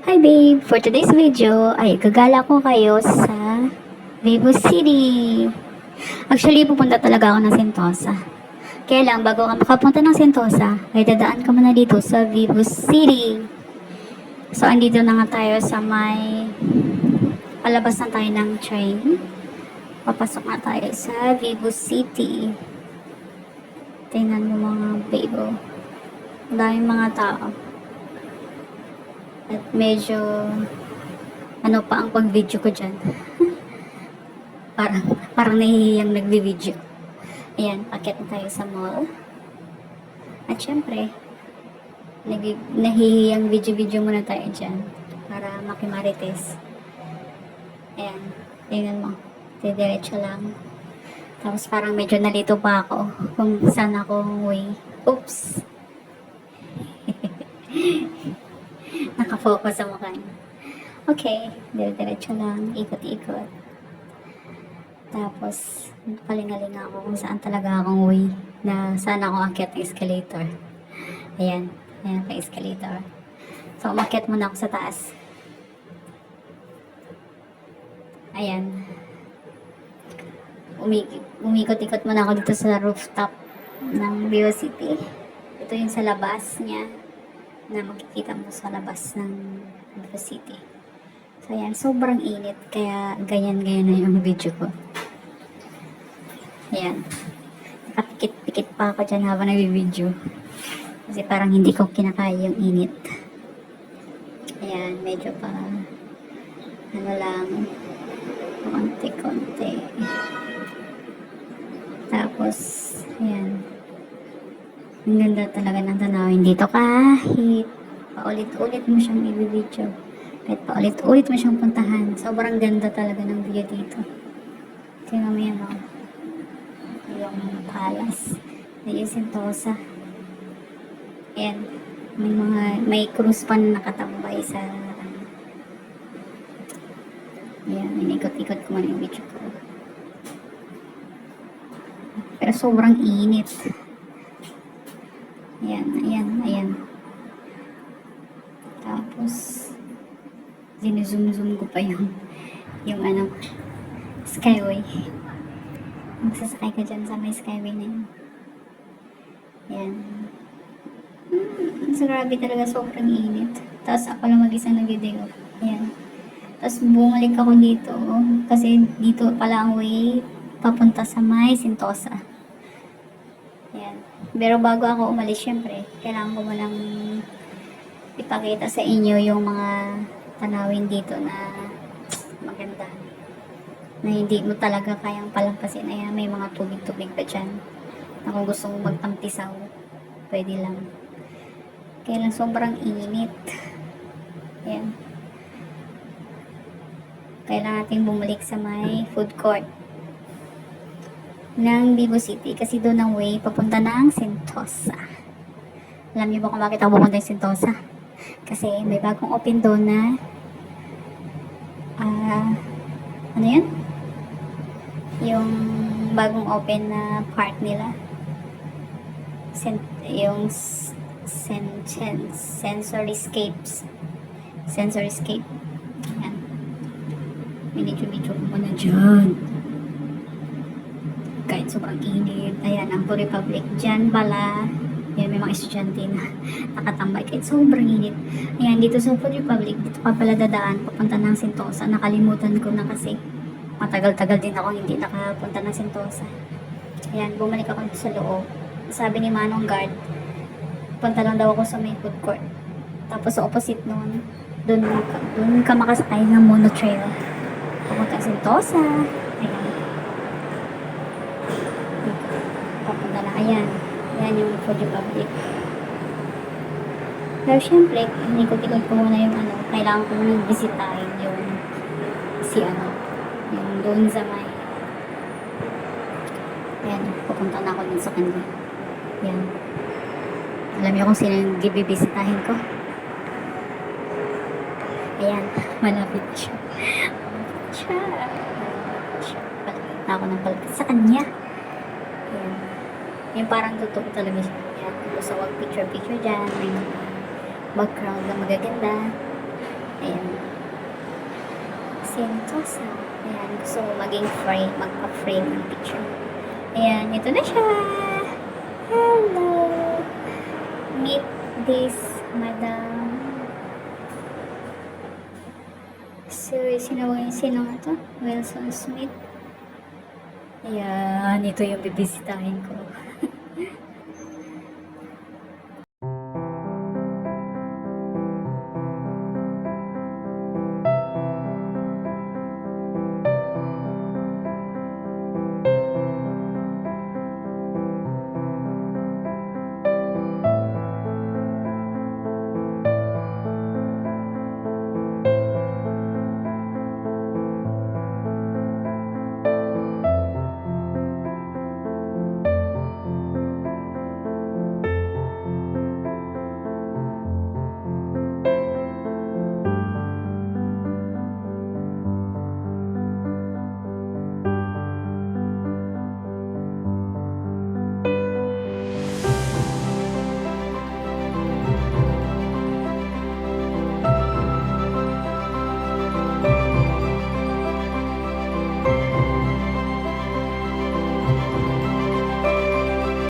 Hi babe! For today's video ay gagala ko kayo sa Vivo City. Actually, pupunta talaga ako ng Sentosa. Kaya lang, bago ka makapunta ng Sentosa, ay dadaan ka muna dito sa Vivo City. So, andito na nga tayo sa may palabas na tayo ng train. Papasok na tayo sa Vivo City. Tingnan mo mga babe. Oh. Ang daming mga tao. At medyo ano pa ang pag-video ko dyan. Parang nahihiyang nagbi-video. Ayan, paket na tayo sa mall. At syempre, nahihiyang video-video muna tayo dyan para makimarites. Ayan, tingnan mo. Diretso lang. Tapos parang medyo nalito pa ako kung saan akong way. Oops! Nakafocus sa mukha niya. Okay, diretso lang, ikot-ikot. Tapos, palingalinga ako kung saan talaga akong way na saan ako akyat ng escalator. Ayan, ayan pa escalator. So, umakyat muna ako sa taas. Ayan. Umikot-ikot muna ako dito sa rooftop ng Vivo City. Ito yung sa labas niya na makikita mo sa labas ng Vivo City. So, ayan, sobrang init kaya ganyan-ganyan na yung video ko. Ayan. Nakapikit-pikit pa ako dyan habang nag-video. Kasi parang hindi ko kinakaya yung init. Ayan, medyo pa ano lang konti-konti. Tapos, ayan. Ang ganda talaga ng tanawin dito kahit paulit-ulit mo siyang i-video. Kahit paulit-ulit mo siyang puntahan. Sobrang ganda talaga ng view dito. Tingnan mo yan, oh. Yung palace. Yung Sentosa. Ayan. May cruise pa na nakatambay sa ayan, inikot-ikot ko muna yung video ko. Pero sobrang init. Ayan, ayan, ayan. Tapos, zoom ko pa yung ano, skyway. Magsasakay ka dyan sa may skyway na yun. Ayan. So, grabe talaga, sobrang init. Tapos, ako lang mag-isang nag-video. Ayan. Tapos, bumalik ako dito. Kasi, dito pala ang way papunta sa may Sentosa. Ayan. Pero bago ako umalis, syempre, kailangan ko malang ipakita sa inyo yung mga tanawin dito na maganda. Na hindi mo talaga kayang palampasin. Ayan, may mga tubig-tubig pa dyan. Na kung gusto mo magtampisaw, pwede lang. Kaya lang sobrang init. Ayan. Kailangan natin bumalik sa may food court ng Vivo City kasi doon ang way papunta ng Sentosa. Alam niyo ba kung bakit ako pupunta ng Sentosa? Kasi may bagong open doon na ano yun? Yung bagong open na park nila. Yung Sensoryscapes. Sensoryscape. Ayan. Minidyo-midyo ko muna dyan. Kahit sobrang init. Ayan, ang Republic. Dyan pala. Yan, may mga estudyante na nakatambay kahit sobrang init. Ayan, dito sa Food Republic, dito pa pala dadaan, papunta ng Sentosa. Nakalimutan ko na kasi matagal-tagal din ako hindi nakapunta ng Sentosa. Ayan, bumalik ako dito sa loob. Sabi ni Manong Guard, punta lang daw ako sa may food court. Tapos sa opposite noon, doon ka makasakay ng monotrail. Papunta sa Sentosa. Ayan. Papunta na, ayan. Ayan yung Food Republic. Pero syempre, inikot-ikot ko muna yung ano, kailangan ko muna bisitahin yung yung doon sa may ayan, pupunta na ako dun sa kanila. Ayan. Alam niyo kung sino yung bibisitahin ko? Ayan, malapit siya. Palapit na ako ng palapit sa kanya. Ayan. Yung parang totoo talaga siya. Ayan, gusto wag picture-picture dyan. May background na magaganda. Ayan. Sentosa. Ayan. Gusto mo maging frame, magpa-frame ng picture. Ayan. Ito na siya. Hello. Meet this madam. So, sino nga to? Wilson Smith. Ayan. Ito yung bibisitahin ko.